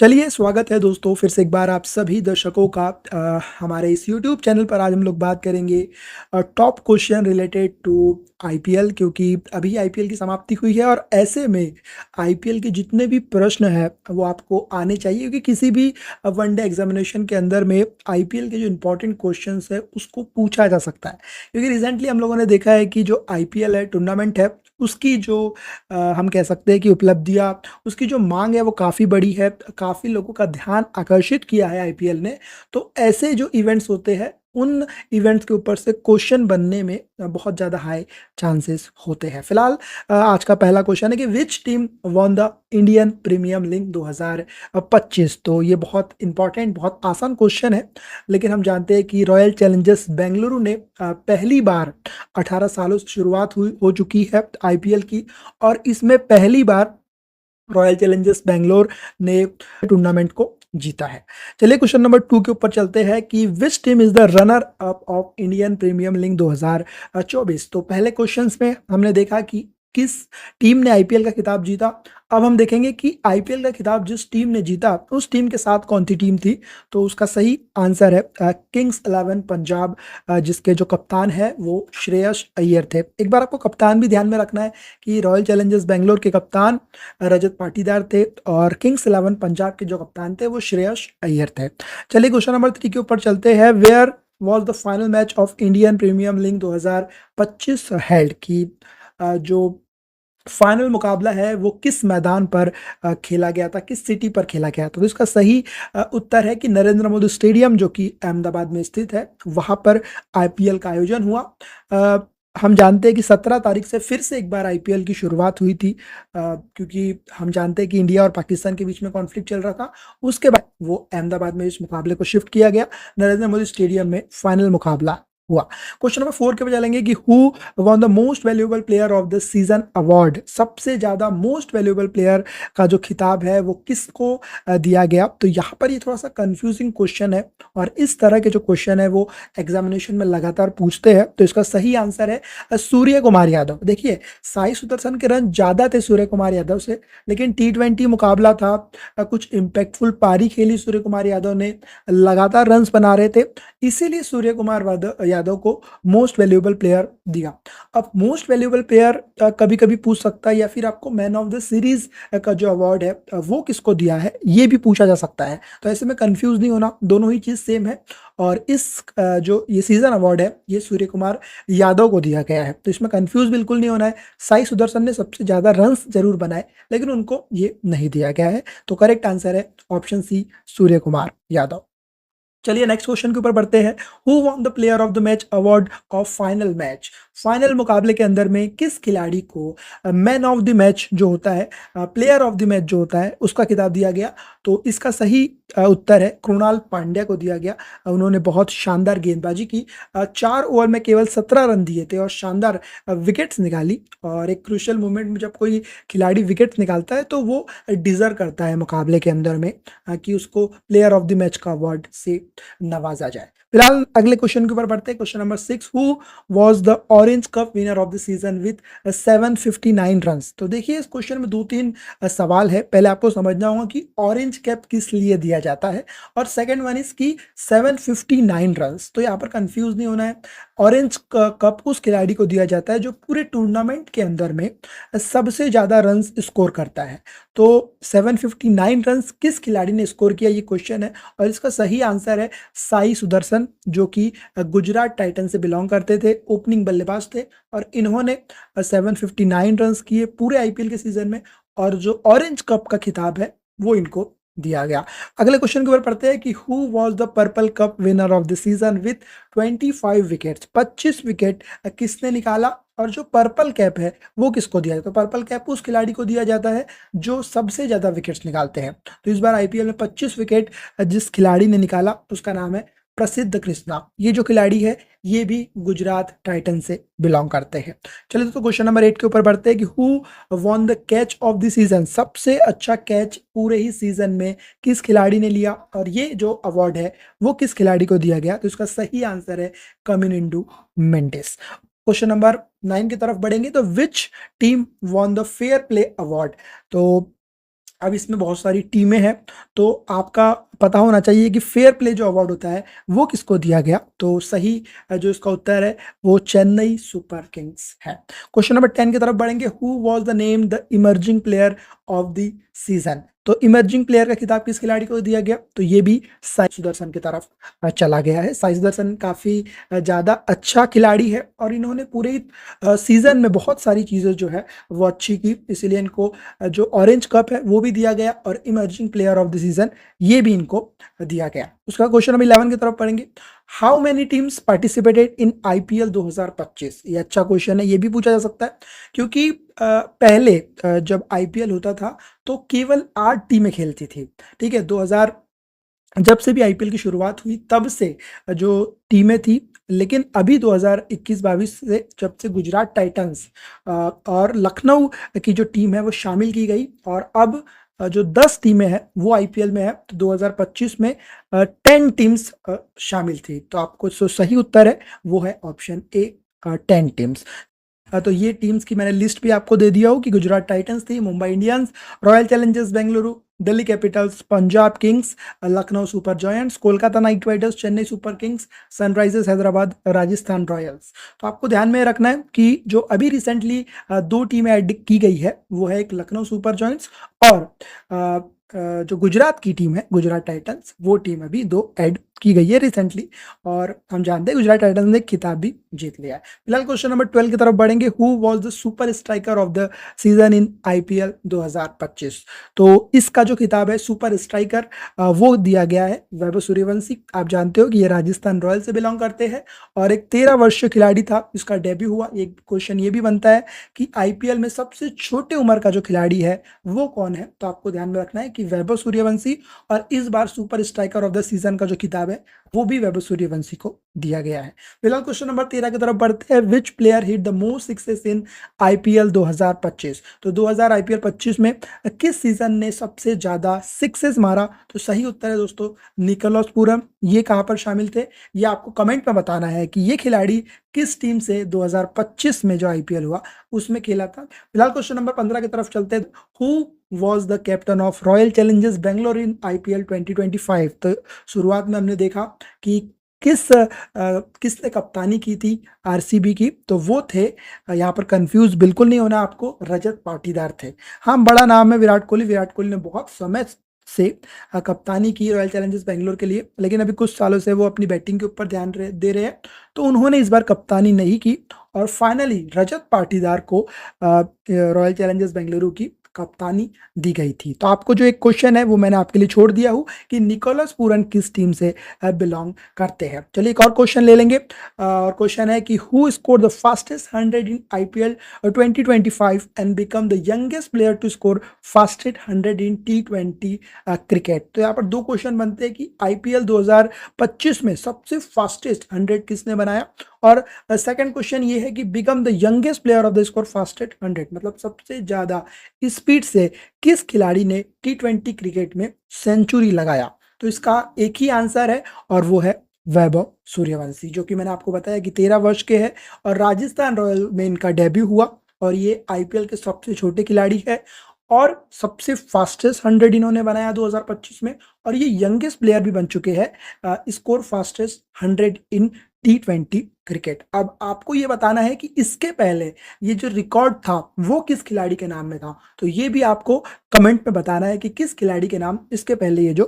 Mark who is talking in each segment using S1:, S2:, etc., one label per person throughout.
S1: चलिए, स्वागत है दोस्तों फिर से एक बार आप सभी दर्शकों का हमारे इस यूट्यूब चैनल पर। आज हम लोग बात करेंगे top question related to IPL, क्योंकि अभी आईपीएल की समाप्ति हुई है और ऐसे में आईपीएल के जितने भी प्रश्न हैं वो आपको आने चाहिए, क्योंकि किसी भी वनडे एग्जामिनेशन के अंदर में आईपीएल के जो इम्पोर्टेंट क्वेश्चंस है उसको पूछा जा सकता है। क्योंकि रिसेंटली हम लोगों ने देखा है कि जो आईपीएल है, टूर्नामेंट है, उसकी जो हम कह सकते हैं कि उपलब्धियाँ, उसकी जो माँग है वो काफ़ी बड़ी है, काफ़ी लोगों का ध्यान आकर्षित किया है आईपीएल ने। तो ऐसे जो इवेंट्स होते हैं, उन इवेंट्स के ऊपर से क्वेश्चन बनने में बहुत ज़्यादा हाई चांसेस होते हैं। फिलहाल आज का पहला क्वेश्चन है कि which team won the Indian Premier League 2025। तो ये बहुत इंपॉर्टेंट, बहुत आसान क्वेश्चन है, लेकिन हम जानते हैं कि रॉयल चैलेंजर्स बेंगलुरु ने पहली बार 18 सालों से शुरुआत हुई हो चुकी है आईपीएल की, और इसमें पहली बार रॉयल चैलेंजर्स बैंगलोर ने टूर्नामेंट को जीता है। चलिए क्वेश्चन नंबर 2 के ऊपर चलते हैं कि which team is the runner up of Indian Premier league 2024। तो पहले क्वेश्चंस में हमने देखा कि किस टीम ने आईपीएल का खिताब जीता। अब हम देखेंगे कि आईपीएल का खिताब जिस टीम ने जीता उस टीम के साथ कौन सी टीम थी। तो उसका सही आंसर है किंग्स 11 पंजाब, जिसके जो कप्तान है वो श्रेयस अय्यर थे। एक बार आपको कप्तान भी ध्यान में रखना है कि रॉयल चैलेंजर्स बेंगलोर के कप्तान रजत पाटीदार थे और किंग्स 11 पंजाब के जो कप्तान थे वो श्रेयस अय्यर थे। चलिए क्वेश्चन नंबर 3 के ऊपर चलते हैं। Where was the final match of Indian Premier League 2025 held, की जो फाइनल मुकाबला है वो किस मैदान पर खेला गया था, किस सिटी पर खेला गया था। तो इसका सही उत्तर है कि नरेंद्र मोदी स्टेडियम, जो कि अहमदाबाद में स्थित है, वहाँ पर आईपीएल का आयोजन हुआ। अ, हम जानते हैं कि 17 तारीख से फिर से एक बार आईपीएल की शुरुआत हुई थी, क्योंकि हम जानते हैं कि इंडिया और पाकिस्तान के बीच में कॉन्फ्लिक्ट चल रहा था। उसके बाद वो अहमदाबाद में इस मुकाबले को शिफ्ट किया गया, नरेंद्र मोदी स्टेडियम में फाइनल मुकाबला हुआ। क्वेश्चन नंबर 4 के पे चलेंगे कि who one the most valuable player of the season award. सबसे ज्यादा मोस्ट वैल्यूएबल प्लेयर का जो खिताब है वो किसको दिया गया। तो यहाँ पर ये थोड़ा सा कंफ्यूजिंग क्वेश्चन है, और इस तरह के जो क्वेश्चन है वो एग्जामिनेशन में लगातार पूछते हैं। तो इसका सही आंसर है सूर्य कुमार यादव। देखिए, साई सुदर्शन के रन ज्यादा थे सूर्य कुमार यादव से, लेकिन T20 मुकाबला था, कुछ इम्पैक्टफुल पारी खेली सूर्य कुमार यादव ने, लगातार रन बना रहे थे, इसीलिए सूर्य कुमार यादव को मोस्ट वैल्यूएबल प्लेयर दिया। अब मोस्ट वैल्यूएबल प्लेयर कभी कभी पूछ सकता है, या फिर आपको मैन ऑफ द सीरीज का जो अवार्ड है वो किसको दिया है ये भी पूछा जा सकता है। तो ऐसे में कंफ्यूज नहीं होना, दोनों ही चीज सेम है। और इस जो ये सीजन अवार्ड है ये सूर्य कुमार यादव को दिया गया है, तो इसमें कंफ्यूज बिल्कुल नहीं होना है। साई सुदर्शन ने सबसे ज्यादा रन्स जरूर बनाए, लेकिन उनको ये नहीं दिया गया है। तो करेक्ट आंसर है ऑप्शन सी, सूर्य कुमार यादव। चलिए नेक्स्ट क्वेश्चन के ऊपर बढ़ते हैं। Who won the player of the match award of final match. Final मुकाबले के अंदर में किस खिलाड़ी को मैन ऑफ द मैच जो होता है, प्लेयर ऑफ द मैच जो होता है, उसका खिताब दिया गया। तो इसका सही उत्तर है कृणाल पांड्या को दिया गया। उन्होंने बहुत शानदार गेंदबाजी की, 4 ओवर में केवल 17 रन दिए थे और शानदार विकेट्स निकाली। और एक क्रूशियल मोमेंट में जब कोई खिलाड़ी विकेट्स निकालता है तो वो डिजर्व करता है मुकाबले के अंदर में कि उसको प्लेयर ऑफ द मैच का अवार्ड से नवाजा जाए। फिलहाल अगले क्वेश्चन के ऊपर बढ़ते हैं। Question number 6, who was the orange cup winner of the season with 759 runs. तो देखिए, इस क्वेश्चन में 2-3 सवाल है। पहले आपको समझना होगा कि ऑरेंज कैप किस लिए दिया जाता है, और सेकंड वन इज की 759 रन्स। तो यहाँ पर कंफ्यूज नहीं होना है। ऑरेंज कप उस खिलाड़ी को दिया जाता है जो पूरे टूर्नामेंट के अंदर में सबसे ज्यादा रन्स स्कोर करता है। तो 759 रन्स किस खिलाड़ी ने स्कोर किया, ये क्वेश्चन है। और इसका सही आंसर है साई सुदर्शन, जो कि गुजरात टाइटन से बिलोंग करते थे, ओपनिंग बल्लेबाज थे, और इन्होंने 759 रन्स किए पूरे आईपीएल के सीजन में। और जो ऑरेंज कप का खिताब है वो इनको दिया गया। अगले क्वेश्चन के ऊपर पढ़ते हैं कि who was the purple cup winner of the season with 25 wickets. 25 wicket किसने निकाला, और जो पर्पल कैप है वो किसको दिया जाता है। तो पर्पल कैप उस खिलाड़ी को दिया जाता है जो सबसे ज्यादा विकेट्स निकालते हैं। तो इस बार आईपीएल में 25 विकेट जिस खिलाड़ी ने निकाला उसका नाम है प्रसिद्ध कृष्णा। ये जो खिलाड़ी है ये भी गुजरात टाइटन से बिलोंग करते हैं। चलिए तो क्वेश्चन नंबर 8 के ऊपर बढ़ते हैं कि who won the catch of the season. सबसे अच्छा कैच पूरे ही सीजन में किस खिलाड़ी ने लिया, और ये जो अवार्ड है वो किस खिलाड़ी को दिया गया। तो इसका सही आंसर है कमिनिंडू मेंडिस। क्वेश्चन नंबर 9 की तरफ बढ़ेंगे। तो which team won the fair play award. तो अब इसमें बहुत सारी टीमें हैं, तो आपका पता होना चाहिए कि फेयर प्ले जो अवार्ड होता है वो किसको दिया गया। तो सही जो इसका उत्तर है वो चेन्नई सुपर किंग्स है। क्वेश्चन नंबर 10 की तरफ बढ़ेंगे। Who was the name the emerging player of the season. तो इमर्जिंग प्लेयर का खिताब किस खिलाड़ी को दिया गया, तो ये भी साई सुदर्शन की तरफ चला गया है। साई सुदर्शन काफ़ी ज़्यादा अच्छा खिलाड़ी है और इन्होंने पूरे सीजन में बहुत सारी चीज़ें जो है वो अच्छी की, इसीलिए इनको जो ऑरेंज कप है वो भी दिया गया और emerging player of the season ये भी इनको दिया गया। उसका क्वेश्चन नंबर 11 की तरफ पढ़ेंगे। How many teams participated in IPL 2025। ये अच्छा क्वेश्चन है, ये भी पूछा जा सकता है क्योंकि पहले जब आईपीएल होता था तो केवल 8 टीमें खेलती थी। ठीक है, 2000 जब से भी आईपीएल की शुरुआत हुई तब से जो टीमें थी, लेकिन अभी 2021-22 से जब से गुजरात टाइटंस और लखनऊ की जो टीम है वो शामिल की गई और अब जो 10 टीमें हैं वो आईपीएल में है। तो 2025 में 10 टीम्स शामिल थी। तो आपको जो सही उत्तर है वो है ऑप्शन ए, 10 टीम्स। तो ये टीम्स की मैंने लिस्ट भी आपको दे दिया हो कि गुजरात टाइटंस थी, Mumbai Indians, royal Challengers Bengaluru, Delhi Capitals, Punjab Kings, Lucknow super giants, Kolkata night Riders, Chennai Super Kings, Sunrisers Hyderabad, Rajasthan Royals. तो आपको ध्यान में रखना है कि जो अभी रिसेंटली 2 टीमें ऐड की गई है वो है एक लखनऊ सुपर जायंट्स और जो गुजरात की टीम है गुजरात टाइटंस, वो टीम अभी 2 ऐड की गई है रिसेंटली और हम जानते हैं गुजरात टाइटंस ने खिताब भी जीत लिया है। फिलहाल क्वेश्चन नंबर 12 की तरफ बढ़ेंगे। Who was the super striker of the season in IPL 2025। तो इसका जो खिताब है सुपर स्ट्राइकर वो दिया गया है वैभव सूर्यवंशी। आप जानते हो कि ये राजस्थान रॉयल से बिलोंग करते हैं और एक 13 वर्षीय खिलाड़ी था, इसका डेब्यू हुआ। एक क्वेश्चन ये भी बनता है कि आईपीएल में सबसे छोटे उम्र का जो खिलाड़ी है वो कौन है। तो आपको ध्यान में रखना है कि वैभव सूर्यवंशी, और इस बार super striker of the season का जो खिताब है वो भी वैभव सूर्यवंशी को दिया गया है। फिलहाल क्वेश्चन नंबर 13 की तरफ बढ़ते हैं। विच player hit the most sixes in IPL 2025। तो 2000 आईपीएल 25 में किस सीजन ने सबसे ज्यादा सिक्सेस मारा। तो सही उत्तर है दोस्तों निकोलस पूरन। ये कहां पर शामिल थे ये आपको कमेंट में बताना है कि ये खिलाड़ी किस टीम से 2025 में जो आईपीएल हुआ उसमें खेला था। फिलहाल क्वेश्चन नंबर 15 की तरफ चलते हैं। Who was the captain of royal Challengers Bangalore in IPL 2025। तो शुरुआत में हमने देखा कि किसने कप्तानी की थी आरसीबी की, तो वो थे यहाँ पर कंफ्यूज बिल्कुल नहीं होना आपको, रजत पाटीदार थे। हाँ, बड़ा नाम है विराट कोहली। विराट कोहली ने बहुत समय से कप्तानी की रॉयल चैलेंजर्स बेंगलोर के लिए, लेकिन अभी कुछ सालों से वो अपनी बैटिंग के ऊपर ध्यान दे रहे हैं, तो उन्होंने इस बार कप्तानी नहीं की और फाइनली रजत पाटीदार को रॉयल चैलेंजर्स बेंगलुरु की कप्तानी दी गई थी। तो आपको जो एक क्वेश्चन है वो मैंने आपके लिए छोड़ दिया हूँ कि निकोलस पूरन किस टीम से बिलोंग करते हैं। चलिए एक और क्वेश्चन ले लेंगे और क्वेश्चन है कि who score the fastest 100 in IPL 2025 and become the youngest player to score fastest 100 in T20 cricket. तो यहाँ पर 2 क्वेश्चन बनते हैं कि आईपीएल 2025 में सबसे फास्टेस्ट 100 किसने बनाया, और सेकंड क्वेश्चन ये है कि become the youngest player of the score fastest 100, मतलब सबसे ज्यादा स्पीड से किस खिलाड़ी ने T20 क्रिकेट में सेंचुरी लगाया। तो इसका एक ही आंसर है और वो है वैभव सूर्यवंशी, जो कि मैंने आपको बताया कि 13 वर्ष के हैं और राजस्थान रॉयल में इनका डेब्यू हुआ और ये आईपीएल के सबसे छोटे खिलाड़ी है और सबसे फास्टेस्ट 100 इन्होंने बनाया 2025 में, और ये यंगेस्ट प्लेयर भी बन चुके हैं score fastest 100 in T20 cricket. अब आपको ये बताना है कि इसके पहले ये जो रिकॉर्ड था वो किस खिलाड़ी के नाम में था। तो ये भी आपको कमेंट में बताना है कि किस खिलाड़ी के नाम इसके पहले ये जो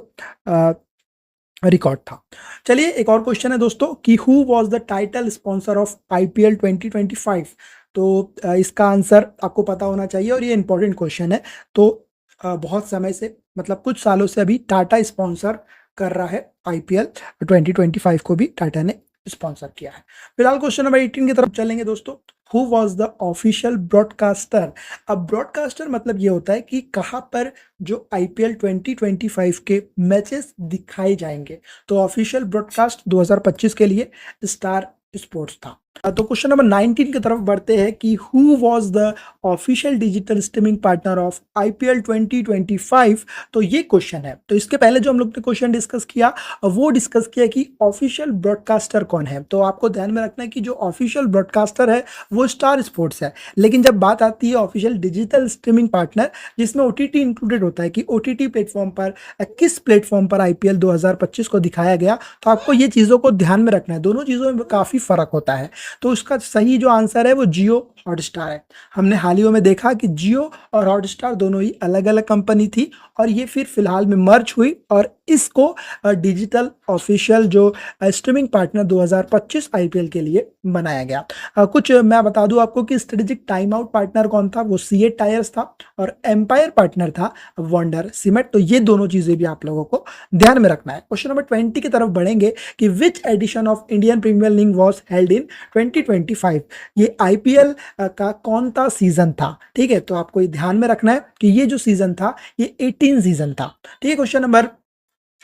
S1: रिकॉर्ड था। चलिए एक और क्वेश्चन है दोस्तों कि who was the title sponsor of IPL 2025। तो इसका आंसर आपको पता होना चाहिए और ये इंपॉर्टेंट क्वेश्चन है। तो बहुत समय से, मतलब कुछ सालों से अभी टाटा स्पॉन्सर कर रहा है आईपीएल 2025 को भी टाटा ने स्पॉन्सर किया है। फिलहाल क्वेश्चन नंबर 18 की तरफ चलेंगे दोस्तों। Who was the official broadcaster. अब ब्रॉडकास्टर मतलब ये होता है कि कहाँ पर जो आईपीएल 2025 के मैचेस दिखाए जाएंगे। तो ऑफिशियल ब्रॉडकास्ट 2025 के लिए स्टार स्पोर्ट्स था। तो क्वेश्चन नंबर 19 की तरफ बढ़ते हैं कि who was the official digital streaming partner of IPL 2025। तो ये क्वेश्चन है। तो इसके पहले जो हम लोग ने क्वेश्चन डिस्कस किया वो डिस्कस किया कि ऑफिशियल ब्रॉडकास्टर कौन है। तो आपको ध्यान में रखना है कि जो ऑफिशियल ब्रॉडकास्टर है वो स्टार स्पोर्ट्स है, लेकिन जब बात आती है ऑफिशियल डिजिटल स्ट्रीमिंग पार्टनर जिसमें ओटीटी इंक्लूडेड होता है कि ओटीटी प्लेटफॉर्म पर किस प्लेटफॉर्म पर आईपीएल 2025 को दिखाया गया, तो आपको ये चीज़ों को ध्यान में रखना है। दोनों चीज़ों में काफ़ी फर्क होता है। तो उसका सही जो आंसर है वो जियो हॉटस्टार है। हमने हाल ही में देखा कि जियो और हॉटस्टार दोनों ही अलग अलग कंपनी थी और ये फिर फिलहाल में मर्ज हुई और इसको डिजिटल ऑफिशियल जो स्ट्रीमिंग पार्टनर 2025 आईपीएल के लिए बनाया गया। कुछ मैं बता दूं आपको कि स्ट्रेटेजिक टाइम आउट पार्टनर कौन था, वो सीए टायर्स था और एम्पायर पार्टनर था वंडर सीमेंट। तो ये दोनों चीजें भी आप लोगों को ध्यान में रखना है। क्वेश्चन नंबर 20 की तरफ बढ़ेंगे कि which edition of Indian Premier League was held in 2025। ये आईपीएल का कौन सा सीजन था, ठीक है। तो आपको ये ध्यान में रखना है कि ये जो सीजन था ये 18 सीजन था, ठीक है। क्वेश्चन नंबर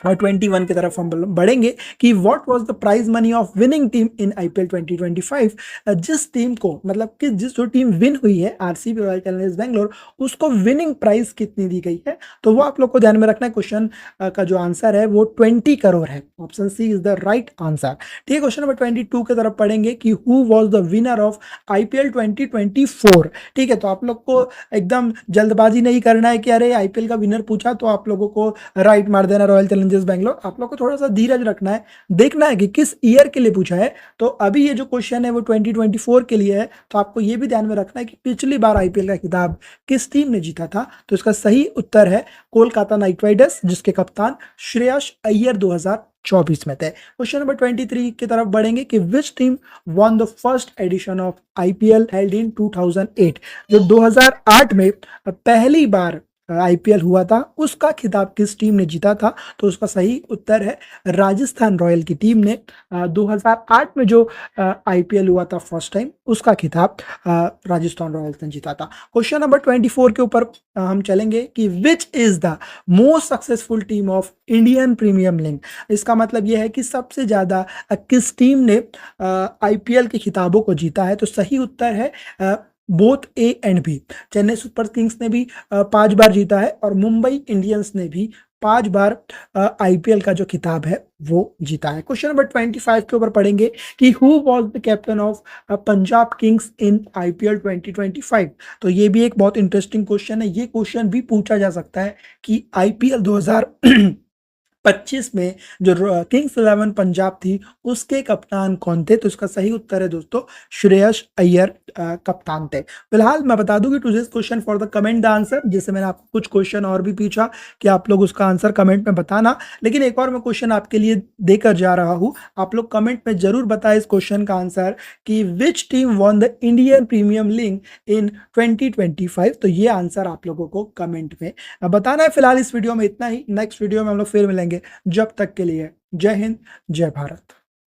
S1: और 21 की तरफ हम बढ़ेंगे कि what was the prize money of winning team in IPL 2025। जिस टीम को मतलब कि जिस जो टीम विन हुई है आरसीबी रॉयल चैलेंजर्स बैंगलोर, उसको विनिंग प्राइस कितनी दी गई है। तो वो आप लोग को ध्यान में रखना है। क्वेश्चन का जो आंसर है वो 20 करोड़ है। Option C is the right answer, ठीक है। क्वेश्चन नंबर 22 की तरफ पढ़ेंगे कि who was the winner of IPL 2024, ठीक है। तो आप लोग को एकदम जल्दबाजी नहीं करना है कि अरे आईपीएल का विनर पूछा तो आप लोगों को राइट मार देना रॉयल चैलेंजर्स बैंगलोर। आप लोग को थोड़ा सा धीरज रखना है, देखना है कि किस ईयर के लिए पूछा है। तो अभी ये जो क्वेश्चन है वो 2024 के लिए है। तो आपको ये भी ध्यान में रखना है कि पिछली बार आईपीएल का खिताब किस टीम ने जीता था। तो इसका सही उत्तर है कोलकाता नाइट राइडर्स, जिसके कप्तान श्रेयस अय्यर 2024 में थे। क्वेश्चन नंबर 23 की तरफ बढ़ेंगे कि which team won the first edition of IPL held in 2008। जो 2008 में पहली बार आईपीएल हुआ था उसका खिताब किस टीम ने जीता था। तो उसका सही उत्तर है राजस्थान रॉयल की टीम ने 2008 में जो आईपीएल हुआ था फर्स्ट टाइम, उसका खिताब राजस्थान रॉयल्स ने जीता था। क्वेश्चन नंबर 24 के ऊपर हम चलेंगे कि which is the most successful team of Indian Premier league. इसका मतलब यह है कि सबसे ज्यादा किस टीम ने आईपीएल के खिताबों को जीता है। तो सही उत्तर है both A and B. Chennai Super Kings ने भी 5 बार जीता है और मुंबई इंडियंस ने भी 5 बार आईपीएल का जो खिताब है वो जीता है। क्वेश्चन नंबर 25 के ऊपर पढ़ेंगे कि who was the captain of Punjab kings in IPL 2025। तो ये भी एक बहुत इंटरेस्टिंग क्वेश्चन है। ये क्वेश्चन भी पूछा जा सकता है कि आईपीएल 2025 में जो किंग्स 11 पंजाब थी उसके कप्तान कौन थे। तो इसका सही उत्तर है दोस्तों श्रेयस अय्यर कप्तान थे। फिलहाल मैं बता दूं कि to this question for the comment the answer, जैसे मैंने आपको कुछ क्वेश्चन और भी पूछा कि आप लोग उसका आंसर कमेंट में बताना, लेकिन एक और मैं क्वेश्चन आपके लिए देकर जा रहा हूं। आप लोग कमेंट में जरूर बताएं इस क्वेश्चन का आंसर कि which team won the Indian Premier League in 2025। तो ये आंसर आप लोगों को कमेंट में बताना है। फिलहाल इस वीडियो में इतना ही, नेक्स्ट वीडियो में हम लोग फिर मिलेंगे। जब तक के लिए जय हिंद, जय भारत।